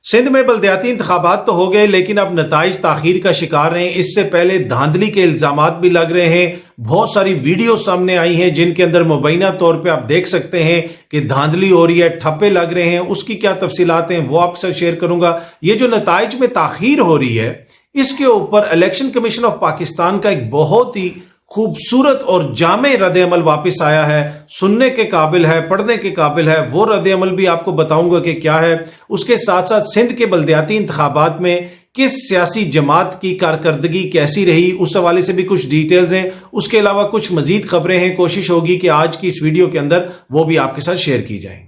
सिंध में बल्दियाती इंतखाबात तो हो गए, लेकिन अब नताइज ताखीर का शिकार रहे हैं। इससे पहले धांधली के इल्जामात भी लग रहे हैं। बहुत सारी वीडियो सामने आई हैं जिनके अंदर मुबैना तौर पे आप देख सकते हैं कि धांधली हो रही है, ठप्पे लग रहे हैं। उसकी क्या तफसीलात हैं वो आपके साथ शेयर करूंगा। ये जो नताइज में ताखीर हो रही है, इसके ऊपर इलेक्शन कमीशन ऑफ पाकिस्तान का एक बहुत ही खूबसूरत और जामे रद्द अमल वापस आया है। सुनने के काबिल है, पढ़ने के काबिल है। वो रद्द अमल भी आपको बताऊंगा कि क्या है। उसके साथ साथ सिंध के बल्दियाती इंतखाबात में किस सियासी जमात की कारकर्दगी कैसी रही, उस हवाले से भी कुछ डिटेल्स हैं। उसके अलावा कुछ मजीद खबरें हैं। कोशिश होगी कि आज की इस वीडियो के अंदर वो भी आपके साथ शेयर की जाए।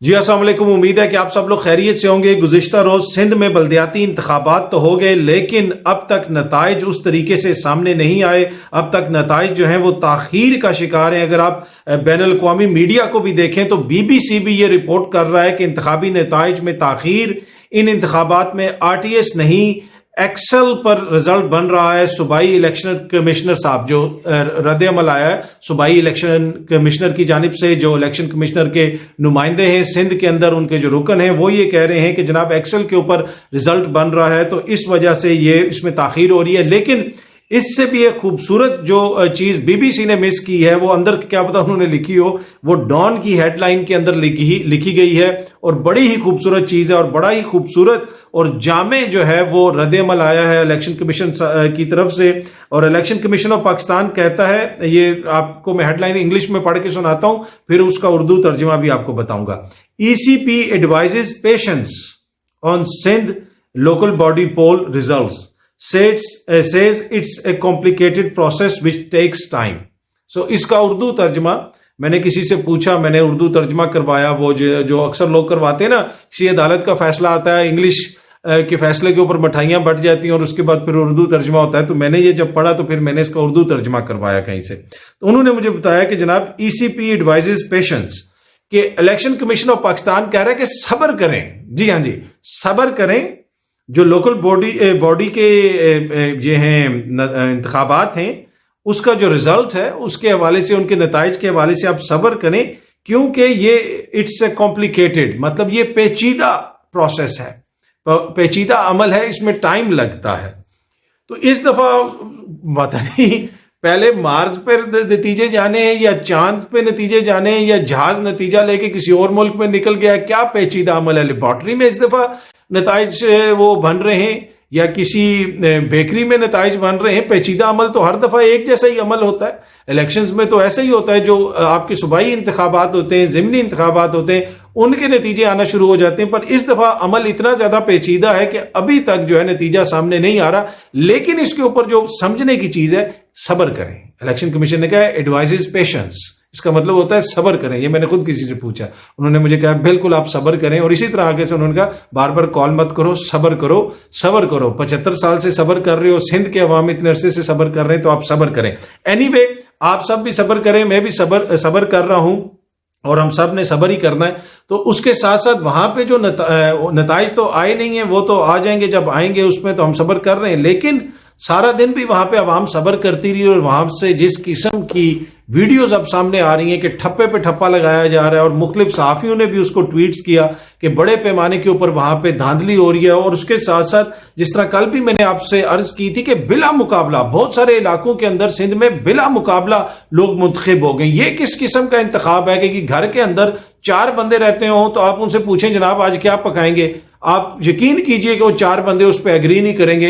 जी अस्सलाम वालेकुम, उम्मीद है कि आप सब लोग खैरियत से होंगे। गुज़िश्ता रोज सिंध में बल्दियाती इंतखाबात तो हो गए, लेकिन अब तक नताइज उस तरीके से सामने नहीं आए। अब तक नताइज जो हैं वो ताखीर का शिकार हैं। अगर आप बैनुल अक़वामी मीडिया को भी देखें तो BBC भी ये रिपोर्ट कर रहा है कि इंतखाबी नताइज में ताखीर, इन इंतखाबात में RTS नहीं एक्सेल पर रिजल्ट बन रहा है। सूबाई इलेक्शन कमिश्नर साहब जो रद्द अमल आया है सूबाई इलेक्शन कमिश्नर की जानिब से, जो इलेक्शन कमिश्नर के नुमाइंदे हैं सिंध के अंदर, उनके जो रुकन हैं वो ये कह रहे हैं कि जनाब एक्सेल के ऊपर रिजल्ट बन रहा है, तो इस वजह से ये इसमें ताखीर हो रही है। लेकिन इससे भी एक खूबसूरत जो चीज BBC ने मिस की है, वो अंदर क्या पता उन्होंने लिखी हो, वो डॉन की हेडलाइन के अंदर लिखी गई है और बड़ी ही खूबसूरत चीज है और बड़ा ही खूबसूरत और जामे जो है वो रद्द अमल आया है इलेक्शन कमीशन की तरफ से। और इलेक्शन कमीशन ऑफ पाकिस्तान कहता है, ये आपको मैं हेडलाइन इंग्लिश में पढ़ के सुनाता हूं, फिर उसका उर्दू तर्जुमा भी आपको बताऊंगा। ECP advises patience on Sindh local body poll results, says it's a complicated process which takes time. So इसका उर्दू तर्जमा मैंने किसी से पूछा, मैंने उर्दू तर्जमा करवाया। वो जो अक्सर लोग करवाते हैं ना, किसी अदालत का फैसला आता है, इंग्लिश के फैसले के ऊपर मिठाइयां बट जाती हैं और उसके बाद फिर उर्दू तर्जमा होता है। तो मैंने ये जब पढ़ा तो फिर मैंने इसका उर्दू तर्जमा करवाया कहीं से। तो उन्होंने मुझे बताया कि जनाब ECP एडवाइजेस पेशेंस, कि इलेक्शन कमीशन ऑफ पाकिस्तान कह रहा है कि सब्र करें। जी हाँ जी, सब्र करें। जो लोकल बॉडी के ये हैं इंतखाबात हैं, उसका जो रिजल्ट है उसके हवाले से, उनके नताइज के हवाले से आप सब्र करें, क्योंकि ये इट्स ए कॉम्प्लिकेटेड, मतलब ये पेचीदा प्रोसेस है, पेचीदा अमल है, इसमें टाइम लगता है। तो इस दफा पता नहीं पहले मार्स पे नतीजे जाने हैं या चांद पे नतीजे जाने हैं या जहाज नतीजा लेके किसी और मुल्क में निकल गया, क्या पेचीदा अमल है। लेबॉर्ट्री में इस दफा नताइज वो बन रहे हैं या किसी बेकरी में नताइज बन रहे हैं। पेचीदा अमल तो हर दफा एक जैसा ही अमल होता है। इलेक्शंस में तो ऐसा ही होता है, जो आपके सूबाई इंतखाबात होते हैं, ज़िमनी इंतखाबात होते हैं, उनके नतीजे आना शुरू हो जाते हैं। पर इस दफा अमल इतना ज्यादा पेचीदा है कि अभी तक जो है नतीजा सामने नहीं आ रहा। लेकिन इसके ऊपर जो समझने की चीज है, सब्र करें। इलेक्शन कमीशन ने कहा एडवाइजेस पेशेंस, इसका मतलब होता है सब्र करें। ये मैंने खुद किसी से पूछा, उन्होंने मुझे कहा बिल्कुल आप सब्र करें। और इसी तरह आगे से उन्होंने कहा बार बार कॉल मत करो, सब्र करो, सब्र करो। 75 साल से सब्र कर रहे हो, सिंध के अवाम इतने अरसे से सब्र कर रहे हैं, तो आप सब्र करें। एनीवे, आप सब भी सब्र करें, मैं भी सब्र कर रहा हूं और हम सब ने सब्र ही करना है। तो उसके साथ साथ वहां पे जो नताइज तो आए नहीं है, वो तो आ जाएंगे जब आएंगे, उसमें तो हम सब्र कर रहे हैं। लेकिन सारा दिन भी वहां पे अवाम सब्र करती रही और वहां से जिस किस्म की वीडियोस अब सामने आ रही हैं कि ठप्पे पे ठप्पा लगाया जा रहा है, और मुख्तलिफ सहाफियों ने भी उसको ट्वीट्स किया कि बड़े पैमाने के ऊपर वहां पे धांधली हो रही है। और उसके साथ साथ जिस तरह कल भी मैंने आपसे अर्ज की थी कि बिला मुकाबला बहुत सारे इलाकों के अंदर सिंध में बिला मुकाबला लोग मुंतखब हो गए। ये किस किस्म का इंतखाब है कि घर के अंदर 4 बंदे रहते हो तो आप उनसे पूछें जनाब आज क्या पकाएंगे, आप यकीन कीजिए कि वो 4 बंदे उस पर एग्री नहीं करेंगे।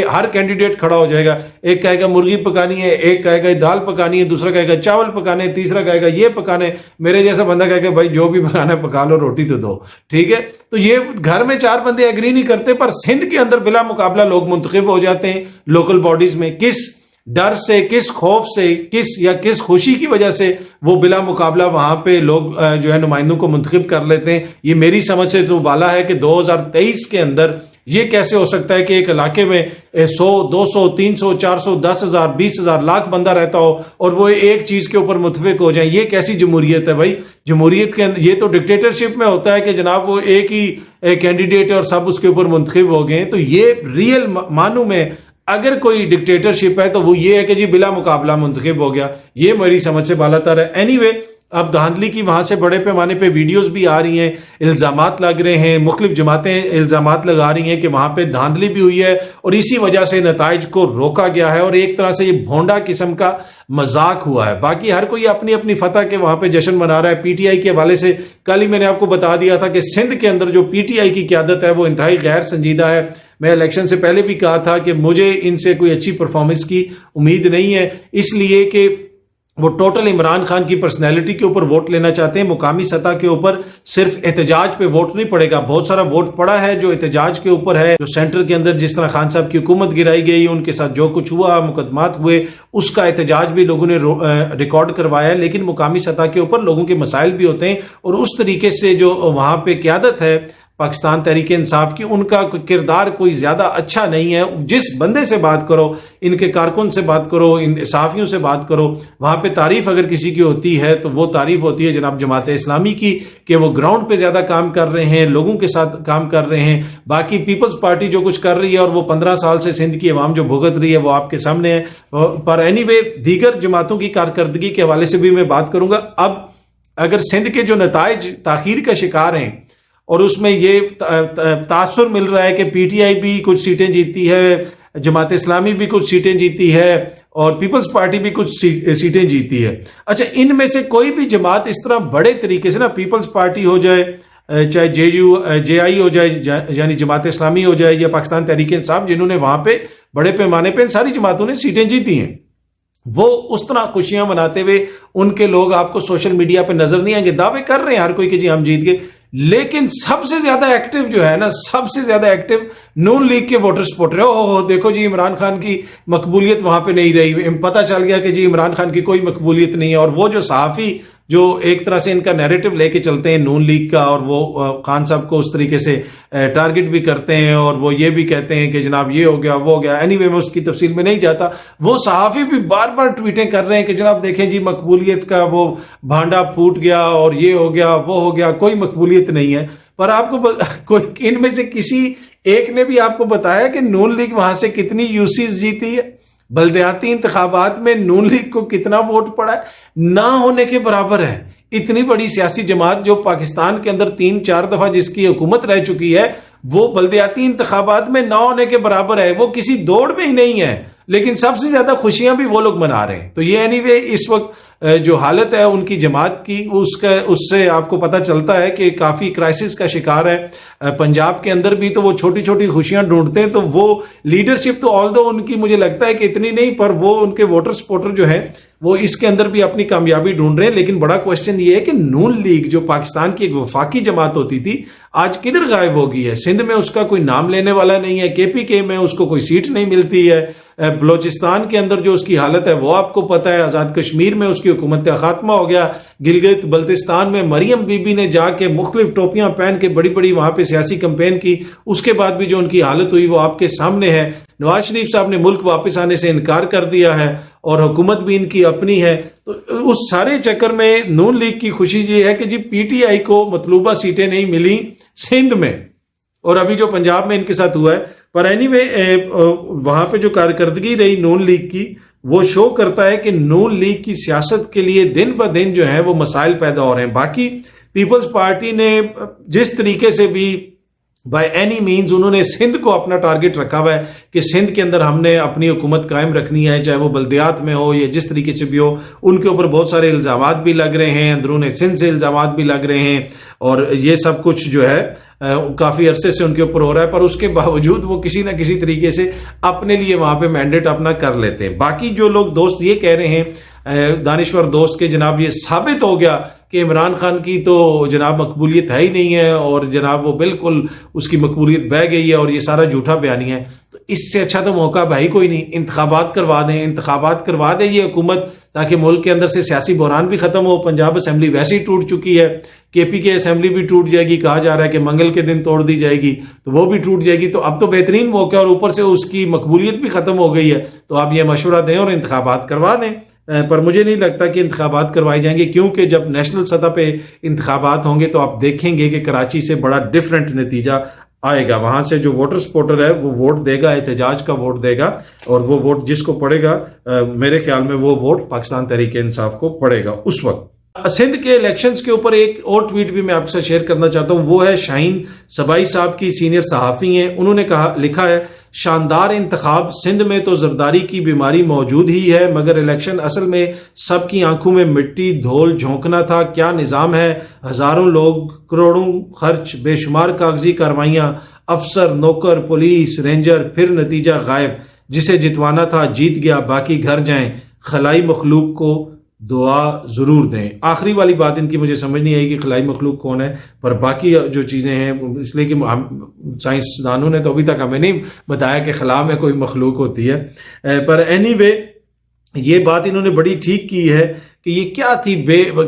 हर कैंडिडेट खड़ा हो जाएगा, एक कहेगा मुर्गी पकानी है, एक कहेगा दाल पकानी है, दूसरा कहेगा चावल पकाने, तीसरा कहेगा ये पकाने, मेरे जैसा बंदा कहेगा भाई जो भी पकाना है पका लो, रोटी तो दो। ठीक है, तो ये घर में 4 बंदे एग्री नहीं करते, पर सिंध के अंदर बिला मुकाबला लोग मुंतखब हो जाते हैं लोकल बॉडीज में। किस डर से, किस खौफ से, किस खुशी की वजह से वो बिला मुकाबला वहां पे लोग जो है नुमाइंदों को मुंतखब कर लेते हैं, ये मेरी समझ से तो बाला है कि 2023 के अंदर ये कैसे हो सकता है कि एक इलाके में 100, 200, 300, 400, 10,000, 20,000, लाख बंदा रहता हो और वो एक चीज के ऊपर मुतफिक हो जाए। ये कैसी जमहूरियत है भाई? जमहूरियत के अंदर ये तो डिक्टेटरशिप में होता है कि जनाब वो एक ही कैंडिडेट है और सब उसके ऊपर मुंतखब हो गए। तो ये रियल मानू में अगर कोई डिक्टेटरशिप है तो वो ये है कि जी बिला मुकाबला मुंतखब हो गया। ये मेरी समझ से बालातर है। एनीवे, अब धांधली की वहां से बड़े पैमाने पे वीडियोस भी आ रही हैं, इल्जामात लग रहे हैं, मुख्तलिफ जमातें इल्जामात लगा रही हैं कि वहां पे धांधली भी हुई है और इसी वजह से नताइज को रोका गया है और एक तरह से ये भोंडा किस्म का मजाक हुआ है। बाकी हर कोई अपनी अपनी फतह के वहां पे जश्न मना रहा है। पीटीआई के हवाले से कल ही मैंने आपको बता दिया था कि सिंध के अंदर जो पीटीआई की क़यादत है वो इंतहाई गैर संजीदा है। मैं इलेक्शन से पहले भी कहा था कि मुझे इनसे कोई अच्छी परफॉर्मेंस की उम्मीद नहीं है, इसलिए कि वो टोटल इमरान खान की पर्सनैलिटी के ऊपर वोट लेना चाहते हैं। मुकामी सतह के ऊपर सिर्फ एहतजाज पे वोट नहीं पड़ेगा, बहुत सारा वोट पड़ा है जो एहतजाज के ऊपर है। जो सेंटर के अंदर जिस तरह खान साहब की हुकूमत गिराई गई, उनके साथ जो कुछ हुआ, मुकदमात हुए, उसका एहतजाज भी लोगों ने रिकॉर्ड करवाया है। लेकिन मुकामी सतह के ऊपर लोगों के मसाइल भी होते हैं और उस तरीके से जो वहां पे क़यादत है पाकिस्तान तहरीक इंसाफ की, उनका किरदार कोई ज्यादा अच्छा नहीं है। जिस बंदे से बात करो, इनके कारकुन से बात करो, इन साफियों से बात करो, वहां पे तारीफ अगर किसी की होती है तो वो तारीफ होती है जनाब जमात इस्लामी की कि वो ग्राउंड पे ज्यादा काम कर रहे हैं, लोगों के साथ काम कर रहे हैं। बाकी पीपल्स पार्टी जो कुछ कर रही है और वो 15 साल से सिंध की अवाम जो भुगत रही है वो आपके सामने है। पर एनीवे दीगर जमातों की कारकर्दगी के हवाले से भी मैं बात करूंगा। अब अगर सिंध के जो नताइज ताखीर का शिकार हैं और उसमें ये तासुर मिल रहा है कि पीटीआई भी कुछ सीटें जीती है, जमात इस्लामी भी कुछ सीटें जीती है और पीपल्स पार्टी भी कुछ सीटें जीती है। अच्छा, इनमें से कोई भी जमात इस तरह बड़े तरीके से ना, पीपल्स पार्टी हो जाए, चाहे जेआई हो जाए यानी जमात इस्लामी हो जाए या पाकिस्तान तहरीक इंसाफ, जिन्होंने वहां पे बड़े पैमाने पे सारी जमातों ने सीटें जीती हैं, वो उस तरह खुशियां मनाते हुए उनके लोग आपको सोशल मीडिया पे नजर नहीं आएंगे। दावे कर रहे हैं हर कोई कि जी हम जीत गए, लेकिन सबसे ज्यादा एक्टिव जो है ना, सबसे ज्यादा एक्टिव नून लीग के वोटर सपोर्टर है। ओहो देखो जी, इमरान खान की मकबूलियत वहां पे नहीं रही, पता चल गया कि जी इमरान खान की कोई मकबूलियत नहीं है। और वो जो सहाफी जो एक तरह से इनका नैरेटिव लेके चलते हैं नून लीग का, और वो खान साहब को उस तरीके से टारगेट भी करते हैं और वो ये भी कहते हैं कि जनाब ये हो गया वो हो गया। एनीवे मैं उसकी तफसील में नहीं जाता। वो सहाफी भी बार बार ट्वीटें कर रहे हैं कि जनाब देखें जी मकबूलियत का वो भांडा फूट गया और ये हो गया वो हो गया, कोई मकबूलियत नहीं है। पर आपको कोई इनमें से किसी एक ने भी आपको बताया कि नून लीग वहां से कितनी यूसीज जीती है? बल्दियाती इंतखाबात में नून लीग को कितना वोट पड़ा है? ना होने के बराबर है। इतनी बड़ी सियासी जमात जो पाकिस्तान के अंदर 3-4 दफा जिसकी हुकूमत रह चुकी है, वो बल्दियाती इंतखाबात में ना होने के बराबर है। वो किसी दौड़ में ही नहीं है, लेकिन सबसे ज्यादा खुशियां भी वो लोग मना रहे हैं। तो ये एनीवे इस वक्त जो हालत है उनकी जमात की, उससे आपको पता चलता है कि काफी क्राइसिस का शिकार है। पंजाब के अंदर भी तो वो छोटी छोटी खुशियां ढूंढते हैं। तो वो लीडरशिप तो ऑल दो उनकी मुझे लगता है कि इतनी नहीं, पर वो उनके वोटर सपोर्टर जो है वो इसके अंदर भी अपनी कामयाबी ढूंढ रहे हैं। लेकिन बड़ा क्वेश्चन ये है कि नून लीग जो पाकिस्तान की एक वफाकी जमात होती थी, आज किधर गायब हो गई है? सिंध में उसका कोई नाम लेने वाला नहीं है, केपीके में उसको कोई सीट नहीं मिलती है, बलोचिस्तान के अंदर जो उसकी हालत है वो आपको पता है, आजाद कश्मीर में उसकी हुकूमत का खात्मा हो गया, गिलगित बल्तिस्तान में मरियम बीबी ने जाके मुख्तलिफ टोपियां पहन के बड़ी बड़ी वहां पे सियासी कैंपेन की, उसके बाद भी जो उनकी हालत हुई वो आपके सामने है। नवाज शरीफ साहब ने मुल्क वापस आने से इनकार कर दिया है और हुकूमत भी इनकी अपनी है। तो उस सारे चक्कर में नून लीग की खुशी ये है कि जी पीटीआई को मतलूबा सीटें नहीं मिली सिंध में, और अभी जो पंजाब में इनके साथ हुआ है। पर एनीवे वहां पे जो कारकर्दगी रही नून लीग की, वो शो करता है कि नून लीग की सियासत के लिए दिन ब दिन जो है वो मसाइल पैदा हो रहे हैं। बाकी पीपल्स पार्टी ने जिस तरीके से भी बाय एनी मीन्स उन्होंने सिंध को अपना टारगेट रखा हुआ है कि सिंध के अंदर हमने अपनी हुकूमत कायम रखनी है, चाहे वो बल्दियात में हो या जिस तरीके से भी हो। उनके ऊपर बहुत सारे इल्जामात भी लग रहे हैं, अंदरून सिंध से इल्जामात भी लग रहे हैं, और ये सब कुछ जो है काफी अरसे से उनके ऊपर हो रहा है। पर उसके बावजूद वो किसी ना किसी तरीके से अपने लिए वहां पे मैंडेट अपना कर लेते हैं। बाकी जो लोग दोस्त ये कह रहे हैं, दानिश्वर दोस्त के जनाब ये साबित हो गया कि इमरान खान की तो जनाब मकबूलियत है ही नहीं है और जनाब वो बिल्कुल उसकी मकबूलियत बह गई है और ये सारा झूठा बयानी है। तो इससे अच्छा तो मौका भाई कोई नहीं, इंतखाबात करवा दे ये हुकूमत, ताकि मुल्क के अंदर से सियासी बहरान भी खत्म हो। पंजाब असेंबली वैसे ही टूट चुकी है, केपीके असेंबली भी टूट जाएगी, कहा जा रहा है कि मंगल के दिन तोड़ दी जाएगी, तो वो भी टूट जाएगी। तो अब तो बेहतरीन मौका है और ऊपर से उसकी मकबूलियत भी खत्म हो गई है। तो आप ये मशवरा दें और इंतखाबात करवा दें। पर मुझे नहीं लगता कि इंतखाबात करवाए जाएंगे, क्योंकि जब नेशनल सतह पे इंतखाबात होंगे तो आप देखेंगे कि कराची से बड़ा डिफरेंट नतीजा आएगा। वहां से जो वोटर सपोर्टर है वो वोट देगा, एहतजाज का वोट देगा, और वो वोट जिसको पड़ेगा मेरे ख्याल में वो वोट पाकिस्तान तहरीक इंसाफ को पड़ेगा उस वक्त। सिंध के इलेक्शंस के ऊपर एक और ट्वीट भी मैं आपसे शेयर करना चाहता हूं, वो है शाहीन सबाई साहब की, सीनियर सहाफ़ी हैं। उन्होंने लिखा है, शानदार इंतखाब, सिंध में तो जरदारी की बीमारी मौजूद ही है, मगर इलेक्शन असल में सबकी आंखों में मिट्टी धोल झोंकना था। क्या निज़ाम है, हज़ारों लोग, करोड़ों खर्च, बेशुमार कागजी कार्रवाइयाँ, अफसर, नौकर, पुलिस, रेंजर, फिर नतीजा गायब। जिसे जितवाना था जीत गया, बाकी घर जाएं, खलाई मखलूक को दुआ ज़रूर दें। आखिरी वाली बात इनकी मुझे समझ नहीं आई कि खलाई मखलूक कौन है, पर बाकी जो चीज़ें हैं, इसलिए कि साइंसदानों ने तो अभी तक हमें नहीं बताया कि खला में कोई मखलूक होती है। पर एनीवे, ये बात इन्होंने बड़ी ठीक की है कि ये क्या थी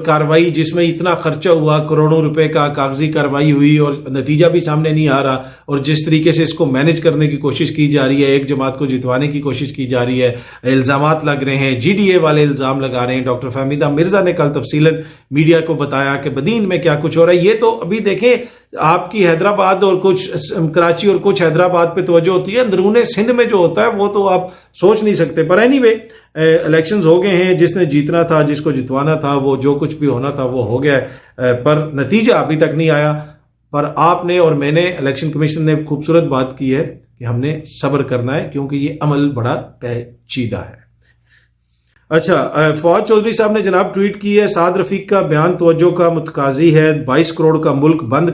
कार्रवाई जिसमें इतना खर्चा हुआ, करोड़ों रुपए का कागजी कार्रवाई हुई और नतीजा भी सामने नहीं आ रहा, और जिस तरीके से इसको मैनेज करने की कोशिश की जा रही है, एक जमात को जितवाने की कोशिश की जा रही है, इल्ज़ामात लग रहे हैं, जीडीए वाले इल्ज़ाम लगा रहे हैं। डॉक्टर फहमीदा मिर्जा ने कल तफसीलन मीडिया को बताया कि बदीन में क्या कुछ हो रहा है। ये तो अभी देखें, आपकी हैदराबाद और कुछ कराची और कुछ हैदराबाद पे तवज्जो होती है, अंदरूने सिंध में जो होता है वो तो आप सोच नहीं सकते। पर एनीवे, इलेक्शंस हो गए हैं, जिसने जीतना था, जिसको जितवाना था, वो जो कुछ भी होना था वो हो गया, पर नतीजा अभी तक नहीं आया। पर आपने और मैंने, इलेक्शन कमीशन ने खूबसूरत बात की है कि हमने सब्र करना है, क्योंकि ये अमल बड़ा पेचीदा है। अच्छा, फवाद चौधरी साहब ने जनाब ट्वीट की है, साद रफीक का बयान तवज्जो का मुतकाजी है। 22 करोड़ का मुल्क बंद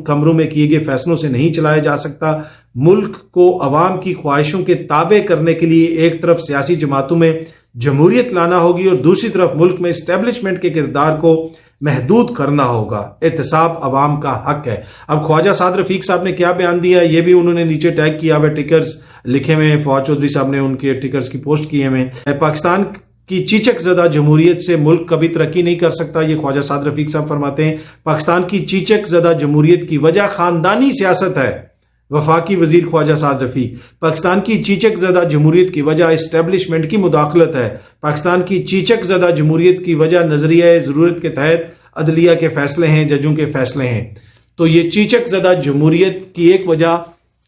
कमरों में किए गए फैसलों से नहीं चलाया जा सकता। मुल्क को अवाम की ख्वाहिशों के ताबे करने के लिए एक तरफ सियासी जमातों में जमहूरियत लाना होगी और दूसरी तरफ मुल्क में इस्टेब्लिशमेंट के किरदार को महदूद करना होगा। एहतसाब अवाम का हक है। अब ख्वाजा साद रफीक साहब ने क्या बयान दिया, ये भी उन्होंने नीचे टैग किया हुआ, टिकर्स लिखे हुए हैं। फवाद चौधरी साहब ने उनके टिकर्स की पोस्ट किए हुए। पाकिस्तान की चीचक ज़दा जमहूरियत से मुल्क कभी तरक्की नहीं कर सकता, ये ख्वाजा साद रफीक साहब फरमाते हैं। पाकिस्तान की चीचक ज़दा जमहूरियत की वजह खानदानी सियासत है। वफाकी वजीर ख्वाजा साद रफीक, पाकिस्तान की चीचक ज़दा जमहूरियत की वजह इस्टेब्लिशमेंट की मुदाखलत है। पाकिस्तान की चीचक ज़दा जमहूरियत की वजह नजरिया ज़रूरत के तहत अदलिया के फैसले हैं, जजों के फैसले हैं। तो ये चीचक ज़दा जमहूरियत की एक वजह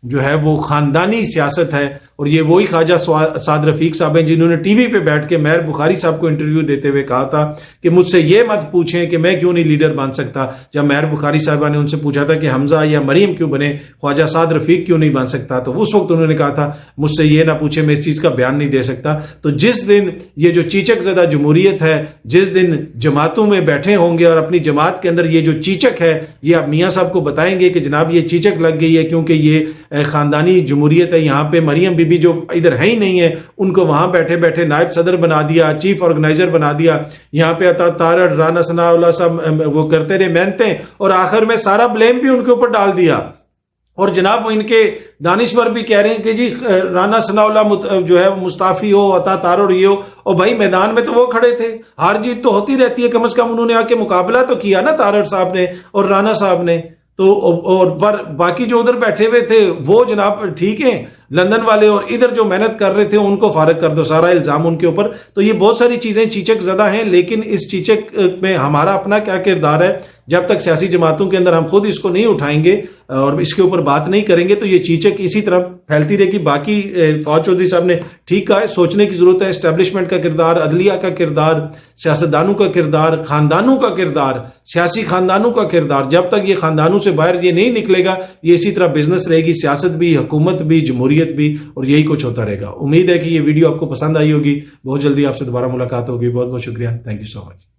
जो है वो खानदानी सियासत है, और ये वही ख्वाजा साद रफीक साहब हैं जिन्होंने टीवी पे बैठ के मेहर बुखारी साहब को इंटरव्यू देते हुए कहा था कि मुझसे ये मत पूछें कि मैं क्यों नहीं लीडर बन सकता। जब मेहर बुखारी साहबा ने उनसे पूछा था कि हमजा या मरीम क्यों बने, ख्वाजा साद रफीक क्यों नहीं बन सकता, तो उस वक्त उन्होंने कहा था मुझसे ये ना पूछे, मैं इस चीज़ का बयान नहीं दे सकता। तो जिस दिन ये जो चीचक ज़दा जमहूरियत है, जिस दिन जमातों में बैठे होंगे और अपनी जमात के अंदर ये जो चीचक है, ये आप मियाँ साहब को बताएंगे कि जनाब ये चीचक लग गई है क्योंकि ये खानदानी जमहूरियत है, यहाँ पे मरियम बीबी जो इधर है ही नहीं है, उनको वहां बैठे बैठे नायब सदर बना दिया, चीफ ऑर्गेनाइजर बना दिया। यहाँ पे अता तारड़, राना सनाउल्लाह सब वो करते रहे मेहनतें, और आखिर में सारा ब्लेम भी उनके ऊपर डाल दिया। और जनाब इनके दानिश्वर भी कह रहे हैं कि जी राना सनाउल्लाह जो है मुस्ताफी हो, अता तारड़ ये हो, और भाई मैदान में तो वो खड़े थे, हार जीत तो होती रहती है, कम से कम उन्होंने आके मुकाबला तो किया ना तारड़ साहब ने और राना साहब ने। तो और पर बाकी जो उधर बैठे हुए थे वो जनाब ठीक है, लंदन वाले, और इधर जो मेहनत कर रहे थे उनको फारग कर दो, सारा इल्जाम उनके ऊपर। तो ये बहुत सारी चीजें चीचक ज़दा हैं, लेकिन इस चीचक में हमारा अपना क्या किरदार है, जब तक सियासी जमातों के अंदर हम खुद इसको नहीं उठाएंगे और इसके ऊपर बात नहीं करेंगे तो ये चीचक इसी तरह फैलती रहेगी। बाकी फवाद चौधरी साहब ने ठीक कहा है, सोचने की जरूरत है। एस्टेब्लिशमेंट का किरदार, अदलिया का किरदार, सियासतदानों का किरदार, खानदानों का किरदार, सियासी खानदानों का किरदार, जब तक ये खानदानों से बाहर ये नहीं निकलेगा, ये इसी तरह बिजनेस रहेगी, सियासत भी, हुकूमत भी, जमहूरियत भी, और यही कुछ होता रहेगा। उम्मीद है कि ये वीडियो आपको पसंद आई होगी। बहुत जल्दी आपसे दोबारा मुलाकात होगी। बहुत बहुत शुक्रिया। Thank you so much.